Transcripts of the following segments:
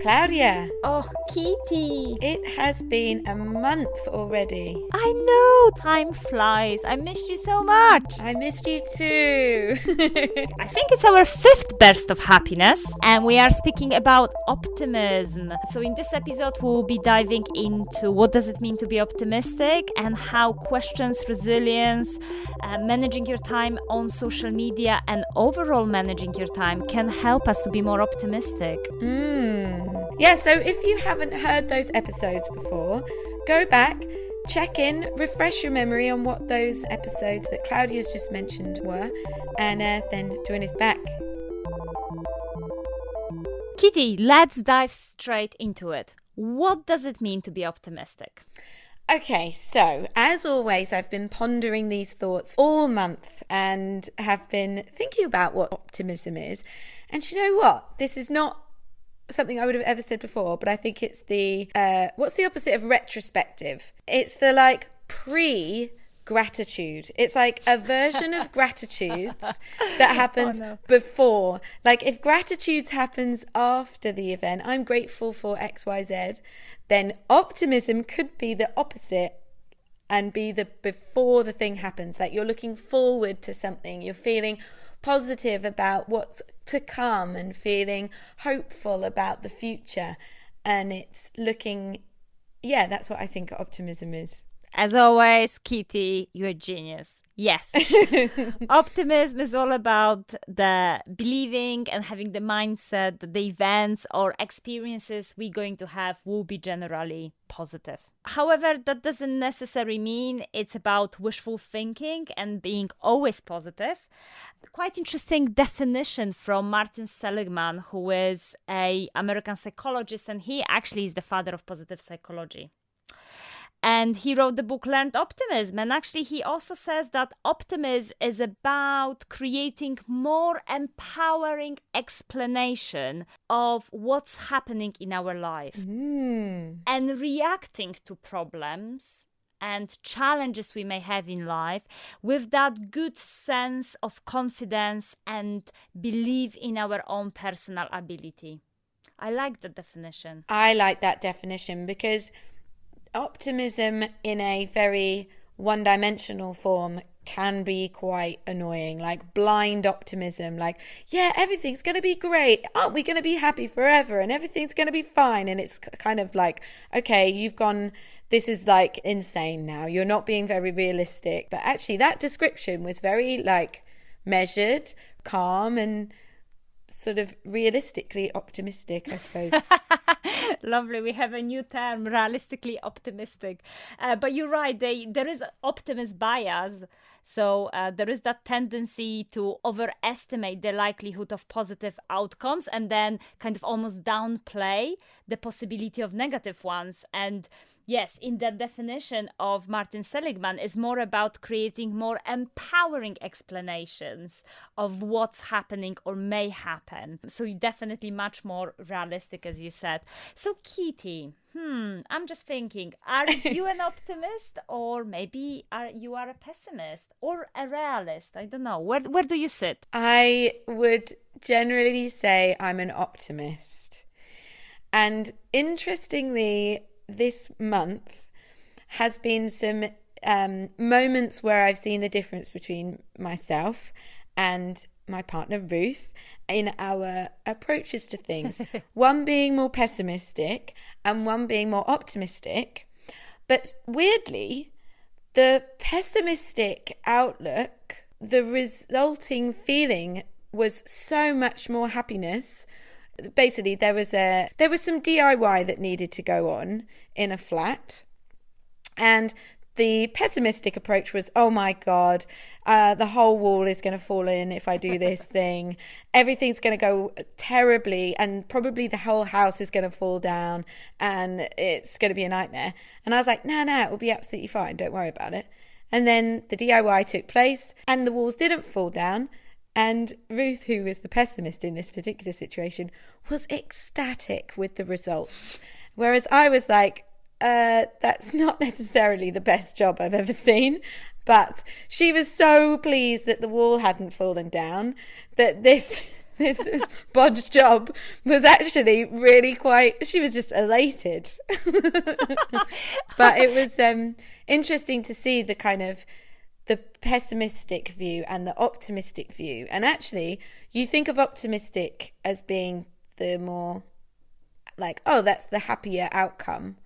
Klaudia, Oh, Kitty. it has been a month already. I know, time flies. I missed you so much. I missed you too. I think it's our fifth burst of happiness, and we are speaking about optimism. So in this episode, we'll be diving into what does it mean to be optimistic and how questions resilience, managing your time on social media, and overall managing your time can help us to be more optimistic. Yeah, so if you haven't heard those episodes before, go back, check in, refresh your memory on what those episodes that Claudia's just mentioned were, and then join us back. Kitty, let's dive straight into it. What does it mean to be optimistic? Okay, so as always, I've been pondering these thoughts all month and have been thinking about what optimism is. And you know what? This is not something I would have ever said before, but I think it's the what's the opposite of retrospective? It's the pre-gratitude. It's like a version of gratitudes that happens before. Like if gratitude happens after the event, I'm grateful for XYZ, then optimism could be the opposite and be the before the thing happens. Like you're looking forward to something, you're feeling positive about what's to come and feeling hopeful about the future, and it's looking, that's what I think optimism is. As always, Kitty, you're a genius. Yes. Optimism is all about the believing and having the mindset that the events or experiences we're going to have will be generally positive. However, that doesn't necessarily mean it's about wishful thinking and being always positive. Quite interesting definition from Martin Seligman, who is an American psychologist, and he actually is the father of positive psychology. And he wrote the book Learned Optimism. And actually, he also says that optimism is about creating more empowering explanation of what's happening in our life and reacting to problems and challenges we may have in life with that good sense of confidence and belief in our own personal ability. I like that definition. I like that definition because optimism in a very one-dimensional form can be quite annoying, like blind optimism, like, yeah, everything's going to be great. Aren't we going to be happy forever? And everything's going to be fine. And it's kind of like, okay, this is like insane now. You're not being very realistic. But actually that description was very like measured, calm, and sort of realistically optimistic, I suppose. Lovely. We have a new term, realistically optimistic. But you're right, there is optimist bias. So there is that tendency to overestimate the likelihood of positive outcomes and then kind of almost downplay the possibility of negative ones. And yes, in that definition of Martin Seligman is more about creating more empowering explanations of what's happening or may happen. So definitely much more realistic, as you said. So Kitty, I'm just thinking, are you an optimist or maybe you are a pessimist or a realist? I don't know. Where do you sit? I would generally say I'm an optimist. And interestingly, this month has been some moments where I've seen the difference between myself and my partner Ruth in our approaches to things. One being more pessimistic and one being more optimistic. But weirdly, the pessimistic outlook, the resulting feeling was so much more happiness. Basically, there was some DIY that needed to go on in a flat, and the pessimistic approach was, oh my God, the whole wall is going to fall in if I do this thing. Everything's going to go terribly, and probably the whole house is going to fall down, and it's going to be a nightmare. And I was like, no, it will be absolutely fine. Don't worry about it. And then the DIY took place, and the walls didn't fall down. And Ruth, who was the pessimist in this particular situation, was ecstatic with the results. Whereas I was like, that's not necessarily the best job I've ever seen. But she was so pleased that the wall hadn't fallen down, that this this bodge job was actually really she was just elated. But it was interesting to see the kind of the pessimistic view and the optimistic view. And actually, you think of optimistic as being the more like, oh, that's the happier outcome.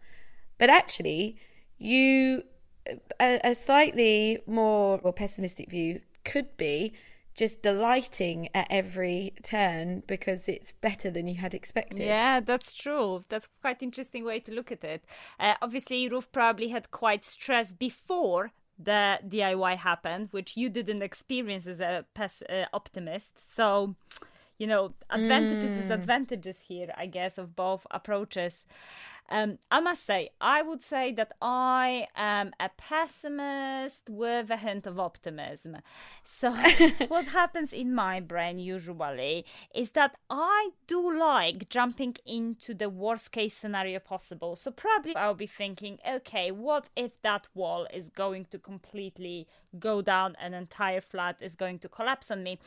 But actually, a slightly more pessimistic view could be just delighting at every turn because it's better than you had expected. Yeah, that's true. That's quite interesting way to look at it. Obviously, Ruth probably had quite stress before the DIY happened, which you didn't experience as a optimist. So, advantages, disadvantages here, I guess, of both approaches. I must say, I would say that I am a pessimist with a hint of optimism. So what happens in my brain usually is that I do like jumping into the worst case scenario possible. So probably I'll be thinking, okay, what if that wall is going to completely go down, an entire flat is going to collapse on me?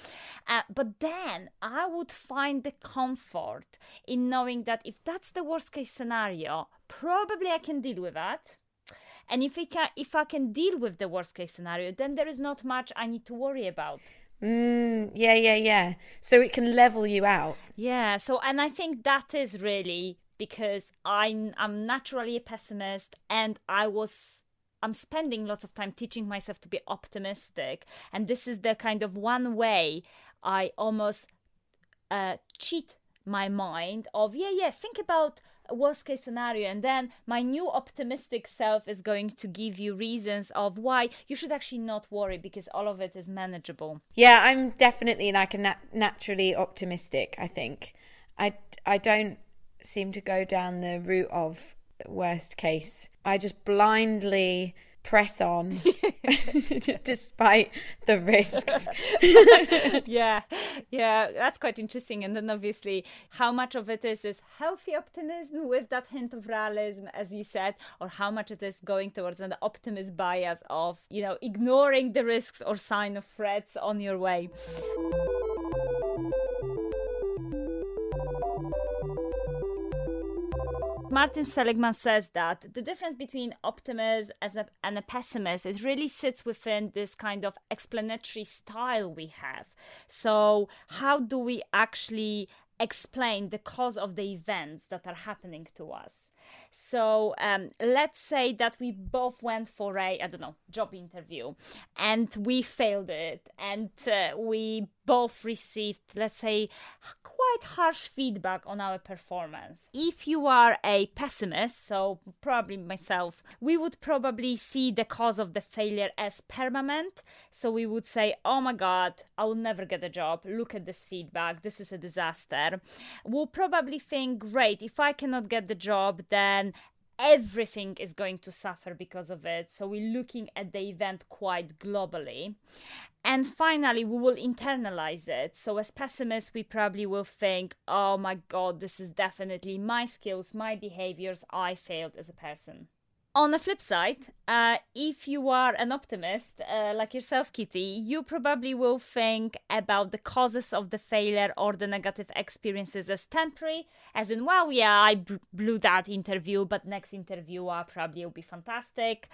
But then I would find the comfort in knowing that if that's the worst case scenario, probably I can deal with that. And if I can deal with the worst case scenario, then there is not much I need to worry about. Yeah. So it can level you out. Yeah. So, and I think that is really because I'm naturally a pessimist, and I'm spending lots of time teaching myself to be optimistic. And this is the kind of one way I almost cheat my mind of, think about a worst case scenario, and then my new optimistic self is going to give you reasons of why you should actually not worry because all of it is manageable. Yeah, I'm definitely like a naturally optimistic, I think. I don't seem to go down the route of worst case. I just blindly press on despite the risks. yeah, that's quite interesting. And then obviously how much of it is healthy optimism with that hint of realism, as you said, or how much it is going towards an optimist bias of ignoring the risks or sign of threats on your way. Martin Seligman says that the difference between optimism and a pessimist is really sits within this kind of explanatory style we have. So how do we actually explain the cause of the events that are happening to us? So let's say that we both went for job interview and we failed it, and we both received, let's say, quite harsh feedback on our performance. If you are a pessimist, so probably myself, we would probably see the cause of the failure as permanent. So we would say, oh my God, I will never get a job. Look at this feedback. This is a disaster. We'll probably think, great, if I cannot get the job, then everything is going to suffer because of it. So we're looking at the event quite globally. And finally, we will internalize it. So as pessimists, we probably will think, oh my God, this is definitely my skills, my behaviors, I failed as a person. On the flip side, if you are an optimist, like yourself, Kitty, you probably will think about the causes of the failure or the negative experiences as temporary, as in, well, yeah, I blew that interview, but next interview probably will be fantastic.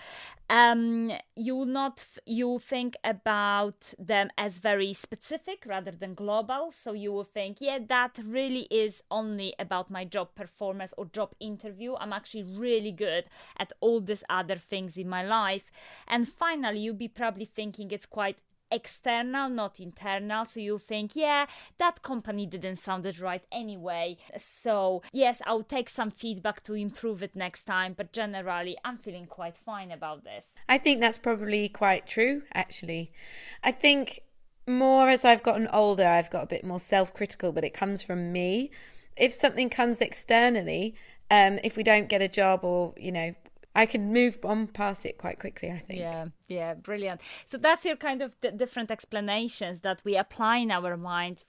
You think about them as very specific rather than global. So you will think, yeah, that really is only about my job performance or job interview. I'm actually really good at all these other things in my life. And finally, you'll be probably thinking it's quite external, not internal. So you think, yeah, that company didn't sound it right anyway. So yes, I'll take some feedback to improve it next time. But generally, I'm feeling quite fine about this. I think that's probably quite true, actually. I think more as I've gotten older, I've got a bit more self-critical, but it comes from me. If something comes externally, if we don't get a job or, I can move on past it quite quickly, I think. Yeah, brilliant. So that's your kind of different explanations that we apply in our mind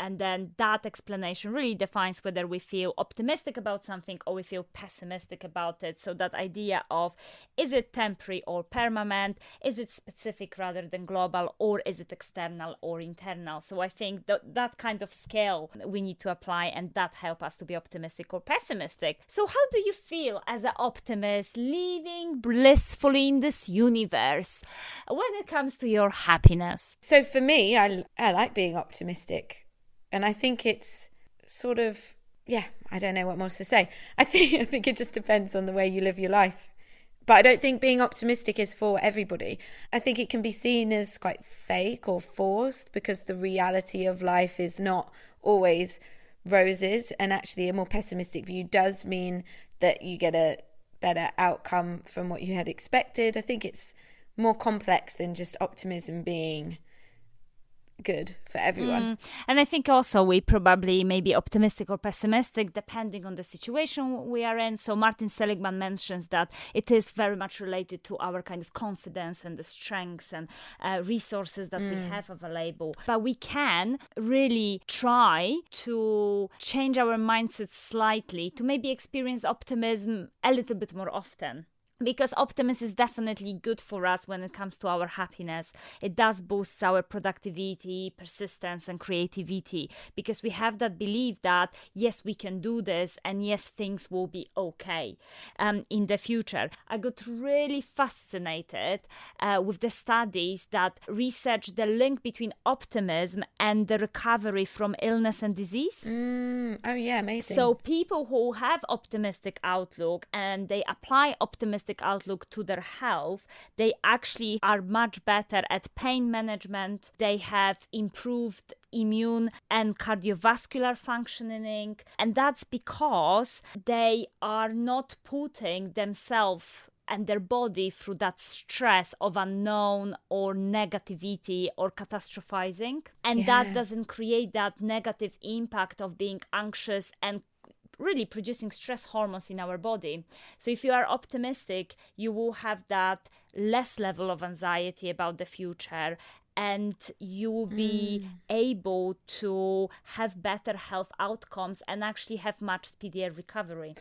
And then that explanation really defines whether we feel optimistic about something or we feel pessimistic about it. So that idea of, is it temporary or permanent? Is it specific rather than global, or is it external or internal? So I think that kind of scale we need to apply, and that help us to be optimistic or pessimistic. So how do you feel as an optimist living blissfully in this universe when it comes to your happiness? So for me, I like being optimistic. And I think it's sort of, I don't know what more to say. I think it just depends on the way you live your life. But I don't think being optimistic is for everybody. I think it can be seen as quite fake or forced, because the reality of life is not always roses. And actually a more pessimistic view does mean that you get a better outcome from what you had expected. I think it's more complex than just optimism being good for everyone. And I think also we probably may be optimistic or pessimistic depending on the situation we are in. So Martin Seligman mentions that it is very much related to our kind of confidence and the strengths and resources that we have available. But we can really try to change our mindset slightly to maybe experience optimism a little bit more often. Because optimism is definitely good for us when it comes to our happiness. It does boost our productivity, persistence, and creativity, because we have that belief that, yes, we can do this, and yes, things will be okay in the future. I got really fascinated with the studies that research the link between optimism and the recovery from illness and disease. Oh yeah, amazing. So people who have optimistic outlook and they apply optimistic outlook to their health, they actually are much better at pain management. They have improved immune and cardiovascular functioning, and that's because they are not putting themselves and their body through that stress of unknown or negativity or catastrophizing, and that doesn't create that negative impact of being anxious and really producing stress hormones in our body. So if you are optimistic, you will have that less level of anxiety about the future, and you will be able to have better health outcomes and actually have much speedier recovery.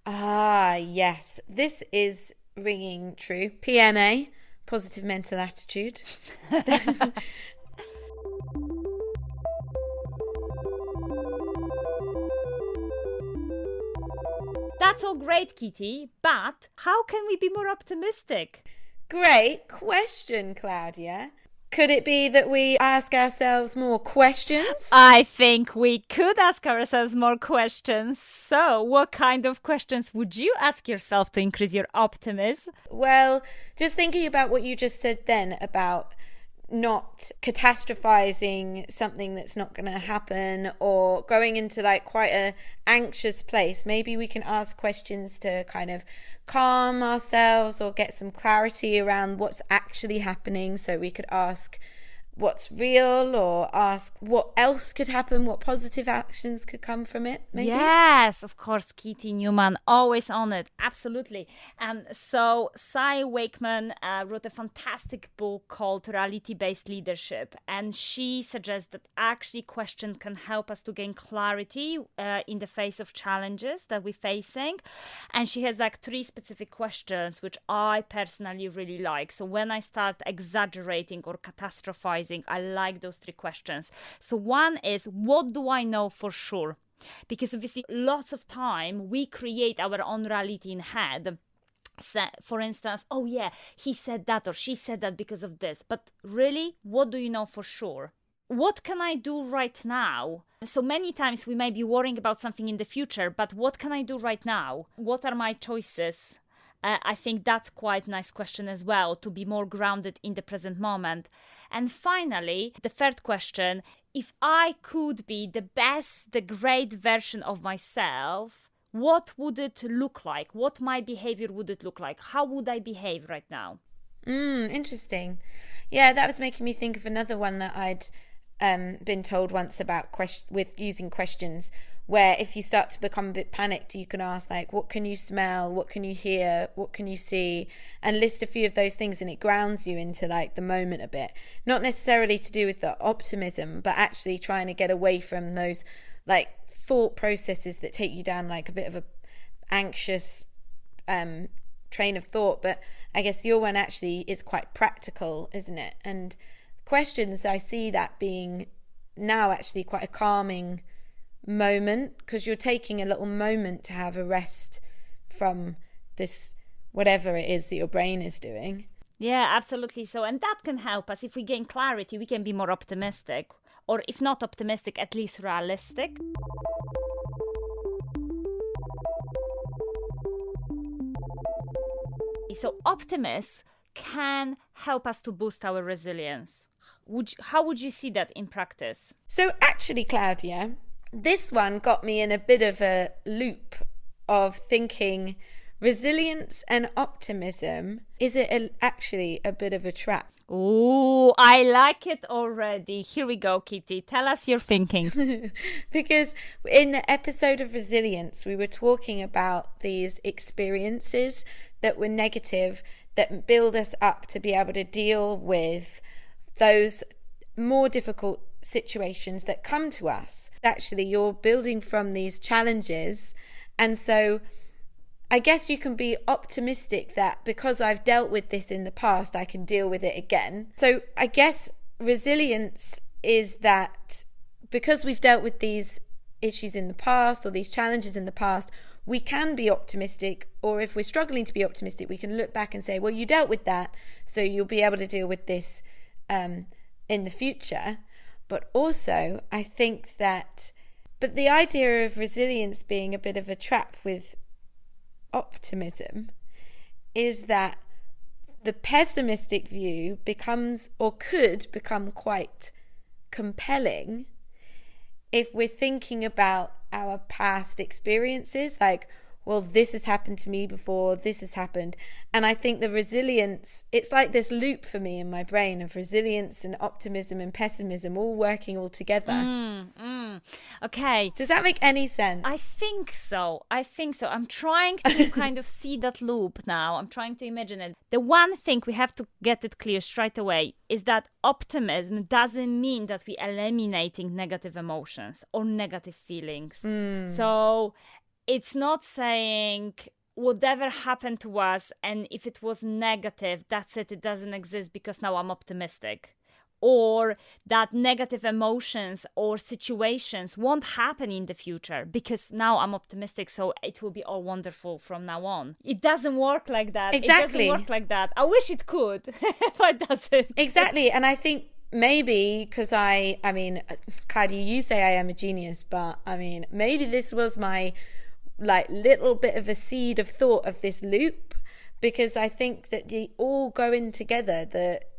Ah, yes. This is ringing true. PMA, positive mental attitude. That's all great, Kitty, but how can we be more optimistic? Great question, Claudia. Could it be that we ask ourselves more questions? I think we could ask ourselves more questions. So, what kind of questions would you ask yourself to increase your optimism? Well, just thinking about what you just said then about not catastrophizing something that's not going to happen, or going into like quite a anxious place, maybe we can ask questions to kind of calm ourselves or get some clarity around what's actually happening. So we could ask what's real, or ask what else could happen, what positive actions could come from it, maybe. Yes, of course, Kitty Newman, always on it, absolutely. So Cy Wakeman wrote a fantastic book called Reality-Based Leadership, and she suggests that actually question can help us to gain clarity in the face of challenges that we're facing. And she has like 3 specific questions, which I personally really like. So when I start exaggerating or catastrophizing, I like those 3 questions. So one is, what do I know for sure? Because obviously lots of time we create our own reality in head. So, for instance, oh yeah, he said that or she said that because of this. But really, what do you know for sure? What can I do right now? So many times we may be worrying about something in the future, but what can I do right now? What are my choices? I think that's quite a nice question as well, to be more grounded in the present moment. And finally, the third question, if I could be the best, the great version of myself, what would it look like? What my behavior would it look like? How would I behave right now? Interesting. Yeah, that was making me think of another one that I'd been told once about with using questions, where if you start to become a bit panicked, you can ask like, what can you smell? What can you hear? What can you see? And list a few of those things, and it grounds you into like the moment a bit. Not necessarily to do with the optimism, but actually trying to get away from those like thought processes that take you down like a bit of a anxious train of thought. But I guess your one actually is quite practical, isn't it? And questions, I see that being now actually quite a calming moment, because you're taking a little moment to have a rest from this whatever it is that your brain is doing. Yeah, absolutely. So, and that can help us. If we gain clarity, we can be more optimistic, or if not optimistic, at least realistic. So optimism can help us to boost our resilience. How would you see that in practice? So actually, Klaudia, this one got me in a bit of a loop of thinking resilience and optimism, is it actually a bit of a trap? Oh, I like it already. Here we go, Kitty. Tell us your thinking. Because in the episode of resilience, we were talking about these experiences that were negative, that build us up to be able to deal with those more difficult situations that come to us. Actually, you're building from these challenges. And so I guess you can be optimistic that because I've dealt with this in the past, I can deal with it again. So I guess resilience is that because we've dealt with these issues in the past or these challenges in the past, we can be optimistic. Or if we're struggling to be optimistic, we can look back and say, well, you dealt with that, so you'll be able to deal with this in the future. But also, I think that, but the idea of resilience being a bit of a trap with optimism is that the pessimistic view becomes, or could become, quite compelling if we're thinking about our past experiences, like, well, this has happened to me before, this has happened. And I think the resilience, it's like this loop for me in my brain of resilience and optimism and pessimism all working all together. Okay. Does that make any sense? I think so. I'm trying to kind of see that loop now. I'm trying to imagine it. The one thing we have to get it clear straight away is that optimism doesn't mean that we're eliminating negative emotions or negative feelings. So it's not saying whatever happened to us, and if it was negative, that's it, it doesn't exist because now I'm optimistic. Or that negative emotions or situations won't happen in the future because now I'm optimistic, so it will be all wonderful from now on. It doesn't work like that. Exactly. It doesn't work like that. I wish it could, but it doesn't. Exactly. And I think maybe because I mean, Claudia, you say I am a genius, but I mean, maybe this was my like little bit of a seed of thought of this loop, because I think that they all go in together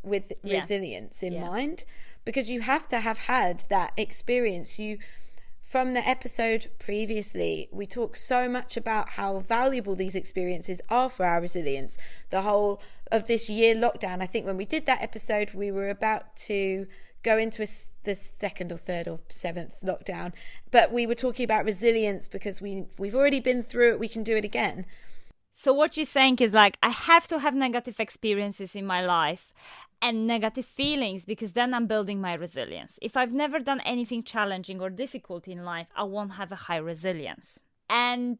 with resilience in mind, because you have to have had that experience. From the episode previously, we talked so much about how valuable these experiences are for our resilience. The whole of this year lockdown, I think when we did that episode, we were about to go into the second or third or seventh lockdown, but we were talking about resilience because we've already been through it, we can do it again. So what you're saying is like, I have to have negative experiences in my life and negative feelings, because then I'm building my resilience. If I've never done anything challenging or difficult in life, I won't have a high resilience. And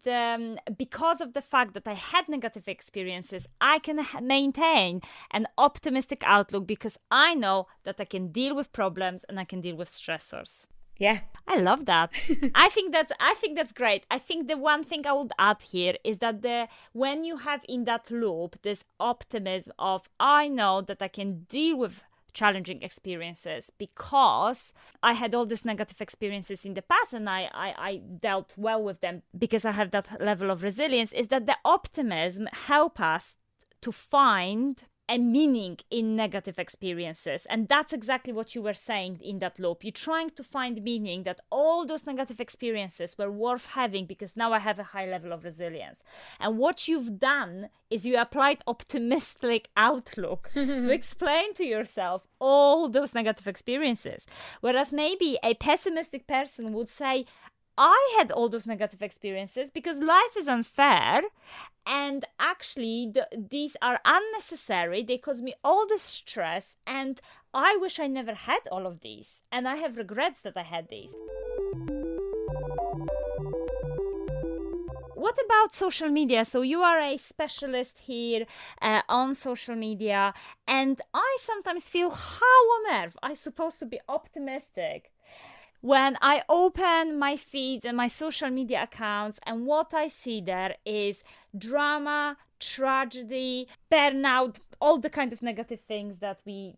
because of the fact that I had negative experiences, I can maintain an optimistic outlook because I know that I can deal with problems and I can deal with stressors. Yeah, I love that. I think that's great. I think the one thing I would add here is that when you have in that loop this optimism of, I know that I can deal with challenging experiences because I had all these negative experiences in the past and I dealt well with them because I have that level of resilience, is that the optimism help us to find a meaning in negative experiences. And that's exactly what you were saying in that loop. You're trying to find meaning that all those negative experiences were worth having because now I have a high level of resilience. And what you've done is you applied optimistic outlook to explain to yourself all those negative experiences. Whereas maybe a pessimistic person would say, I had all those negative experiences because life is unfair, and actually these are unnecessary. They cause me all the stress, and I wish I never had all of these, and I have regrets that I had these. What about social media? So you are a specialist here on social media, and I sometimes feel, how on earth I'm supposed to be optimistic when I open my feeds and my social media accounts, and what I see there is drama, tragedy, burnout, all the kind of negative things that we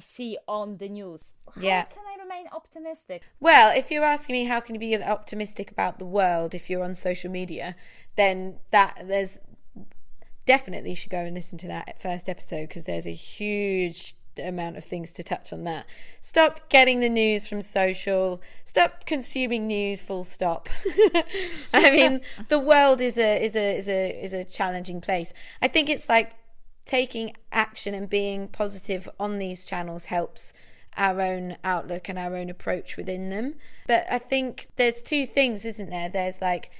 see on the news. How can I remain optimistic? Well, if you're asking me how can you be optimistic about the world if you're on social media, then there's definitely, you should go and listen to that first episode, because there's a huge amount of things to touch on that. Stop getting the news from social. Stop consuming news. Full stop. I mean, the world is a challenging place. I think it's like taking action and being positive on these channels helps our own outlook and our own approach within them. But I think there's two things, isn't there? There's like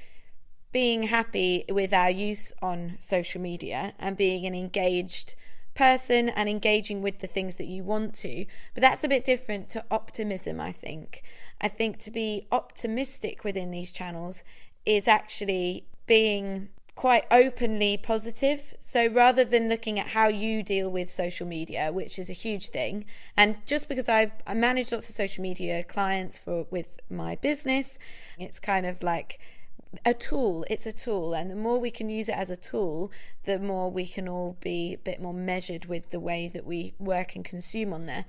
being happy with our use on social media and being an engaged person and engaging with the things that you want to, but that's a bit different to optimism. I think to be optimistic within these channels is actually being quite openly positive. So rather than looking at how you deal with social media, which is a huge thing, and just because I manage lots of social media clients with my business, it's kind of like it's a tool, and the more we can use it as a tool, the more we can all be a bit more measured with the way that we work and consume on there.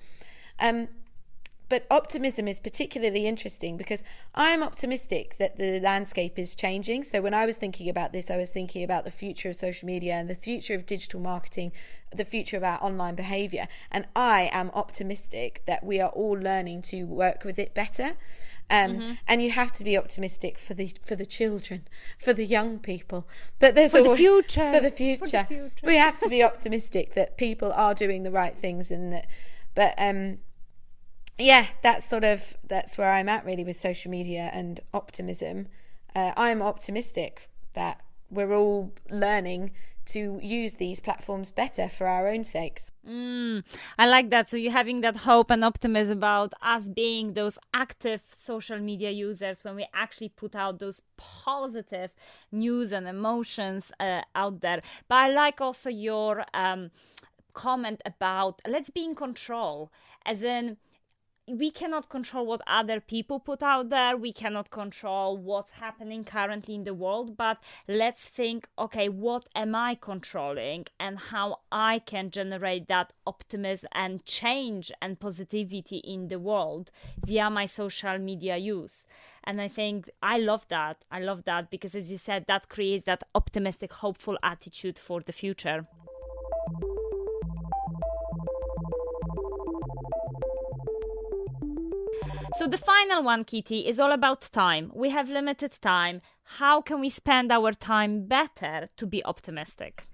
But optimism is particularly interesting because I'm optimistic that the landscape is changing. So when I was thinking about this, I was thinking about the future of social media and the future of digital marketing, the future of our online behavior, and I am optimistic that we are all learning to work with it better. And you have to be optimistic for the children, for the young people. But there's for the future. We have to be optimistic that people are doing the right things, and that. But that's where I'm at really with social media and optimism. I'm optimistic that we're all learning to use these platforms better for our own sakes. I like that. So you're having that hope and optimism about us being those active social media users when we actually put out those positive news and emotions out there. But I like also your comment about let's be in control, as in we cannot control what other people put out there. We cannot control what's happening currently in the world, but let's think, okay, what am I controlling and how I can generate that optimism and change and positivity in the world via my social media use. And I think I love that because, as you said, that creates that optimistic, hopeful attitude for the future. So the final one, Kitty, is all about time. We have limited time. How can we spend our time better to be optimistic?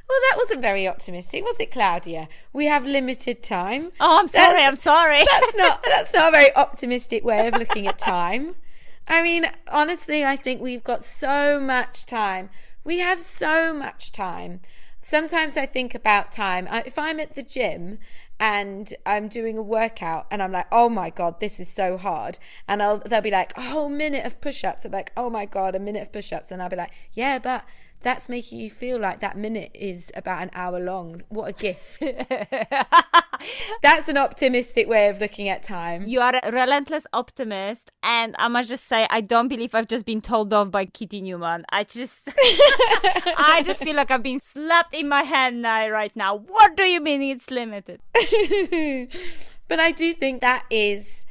Well, that wasn't very optimistic, was it, Klaudia? We have limited time. Oh, I'm sorry. That's not a very optimistic way of looking at time. I mean, honestly, I think we've got so much time. We have so much time. Sometimes I think about time. If I'm at the gym and I'm doing a workout and I'm like, oh my God, this is so hard. And they'll be like, oh, a minute of push-ups. I'm like, oh my God, a minute of push-ups. And I'll be like, yeah, but that's making you feel like that minute is about an hour long. What a gift. That's an optimistic way of looking at time. You are a relentless optimist, and I must just say, I don't believe I've just been told off by Kitty Newman. I just feel like I've been slapped in my hand right now. What do you mean it's limited? But I do think that is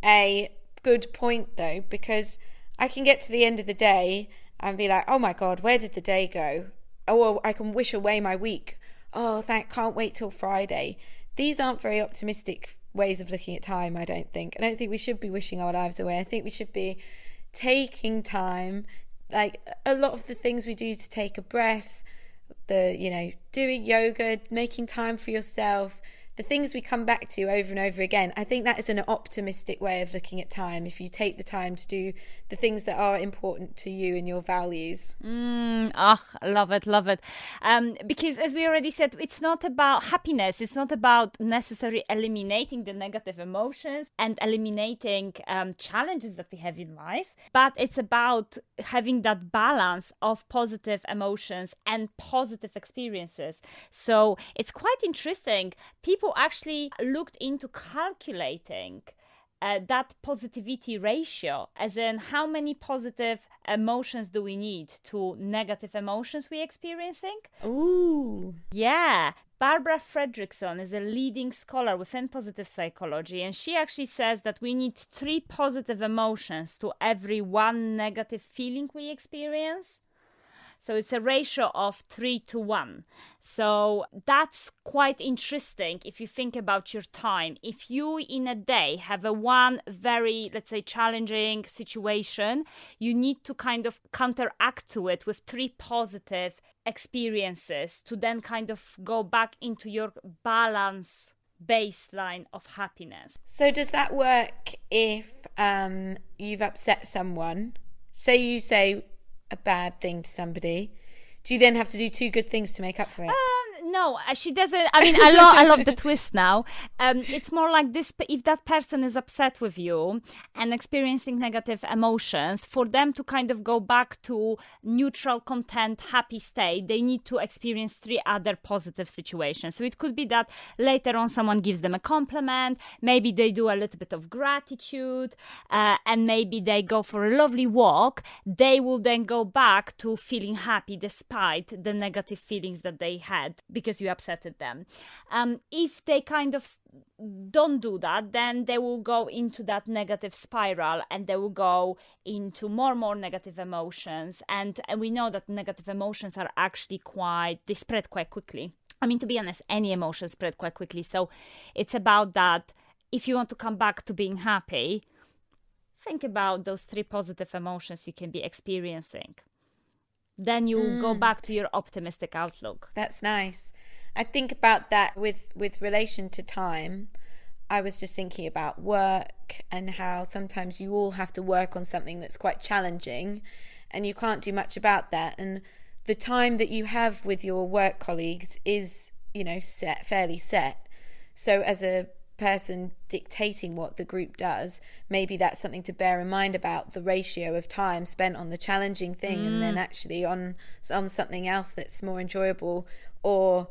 a good point, though, because I can get to the end of the day and be like, oh my God, where did the day go? Oh, I can wish away my week. Oh, can't wait till Friday. These aren't very optimistic ways of looking at time, I don't think. I don't think we should be wishing our lives away. I think we should be taking time, like a lot of the things we do to take a breath, doing yoga, making time for yourself, the things we come back to over and over again. I think that is an optimistic way of looking at time. If you take the time to do the things that are important to you and your values. Love it, love it. Because as we already said, it's not about happiness. It's not about necessarily eliminating the negative emotions and eliminating challenges that we have in life, but it's about having that balance of positive emotions and positive experiences. So it's quite interesting. People actually looked into calculating that positivity ratio, as in how many positive emotions do we need to negative emotions we're experiencing. Ooh. Yeah. Barbara Fredrickson is a leading scholar within positive psychology, and she actually says that we need 3 positive emotions to every 1 negative feeling we experience. So it's a ratio of 3 to 1. So that's quite interesting if you think about your time. If you in a day have a one very, let's say, challenging situation, you need to kind of counteract to it with 3 positive experiences to then kind of go back into your balance baseline of happiness. So does that work if you've upset someone? Say you say a bad thing to somebody, do you then have to do 2 good things to make up for it? No, she doesn't. I mean, I love the twist now. It's more like this: if that person is upset with you and experiencing negative emotions, for them to kind of go back to neutral, content, happy state, they need to experience 3 other positive situations. So it could be that later on someone gives them a compliment, maybe they do a little bit of gratitude, and maybe they go for a lovely walk. They will then go back to feeling happy despite the negative feelings that they had because you upsetted them. If they kind of don't do that, then they will go into that negative spiral and they will go into more negative emotions. And we know that negative emotions are actually they spread quite quickly. I mean, to be honest, any emotion spread quite quickly. So it's about that. If you want to come back to being happy, think about those 3 positive emotions you can be experiencing. Then you go back to your optimistic outlook. That's nice. I think about that with relation to time. I was just thinking about work and how sometimes you all have to work on something that's quite challenging and you can't do much about that. And the time that you have with your work colleagues is, fairly set. So as a person dictating what the group does, maybe that's something to bear in mind about the ratio of time spent on the challenging thing and then actually on something else that's more enjoyable or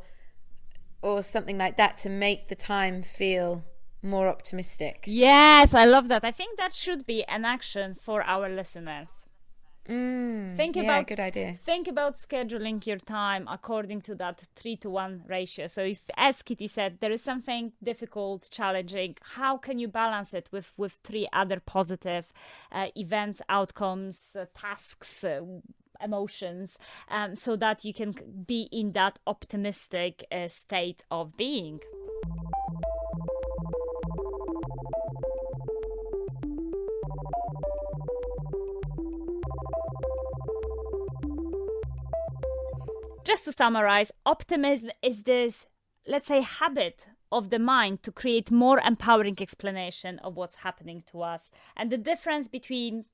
something like that, to make the time feel more optimistic. Yes, I love that. I think that should be an action for our listeners. Good idea. Think about scheduling your time according to that 3 to 1 ratio. So if, as Kitty said, there is something difficult, challenging, how can you balance it with 3 other positive events, outcomes, tasks, emotions, so that you can be in that optimistic state of being. Just to summarize, optimism is this, let's say, habit of the mind to create more empowering explanation of what's happening to us. And the difference between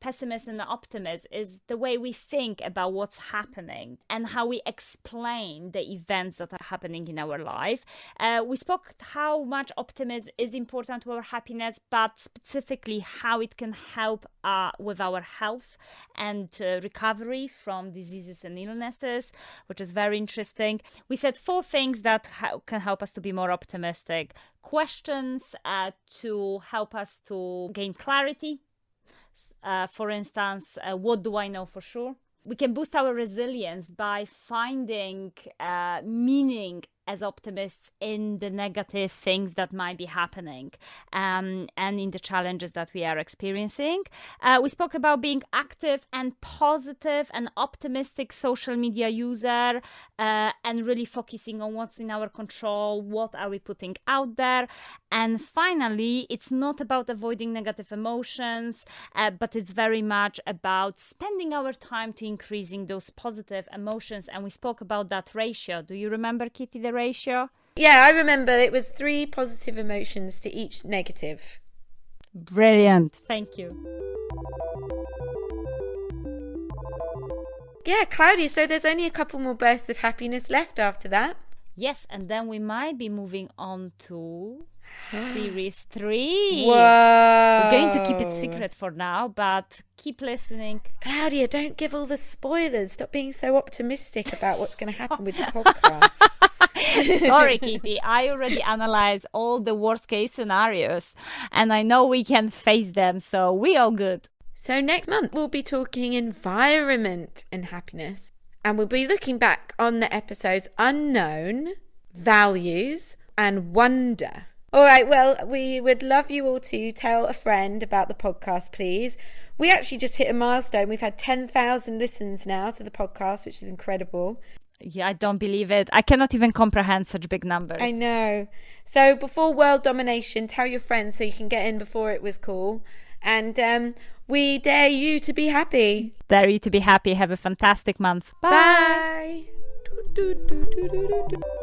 pessimism and optimism is the way we think about what's happening and how we explain the events that are happening in our life. We spoke how much optimism is important to our happiness, but specifically how it can help with our health and recovery from diseases and illnesses, which is very interesting. We said 4 things that can help us to be more optimistic. Questions to help us to gain clarity. For instance, what do I know for sure? We can boost our resilience by finding meaning as optimists in the negative things that might be happening and in the challenges that we are experiencing. We spoke about being active and positive and optimistic social media user and really focusing on what's in our control, what are we putting out there. And finally, it's not about avoiding negative emotions, but it's very much about spending our time to increasing those positive emotions. And we spoke about that ratio. Do you remember, Kitty, the ratio? Yeah, I remember it was 3 positive emotions to each negative. Brilliant. Thank you. Yeah, Claudia, so there's only a couple more bursts of happiness left after that. Yes, and then we might be moving on to series 3. Whoa. We're going to keep it secret for now, but keep listening. Claudia, don't give all the spoilers. Stop being so optimistic about what's going to happen with the podcast. Sorry, Kitty. I already analyzed all the worst case scenarios and I know we can face them, so we all good. So next month we'll be talking environment and happiness, and we'll be looking back on the episodes unknown, values and wonder. All right, well, we would love you all to tell a friend about the podcast, please. We actually just hit a milestone. We've had 10,000 listens now to the podcast, which is incredible. Yeah, I don't believe it. I cannot even comprehend such big numbers. I know. So before world domination, tell your friends so you can get in before it was cool. And we dare you to be happy. Dare you to be happy. Have a fantastic month. Bye. Bye.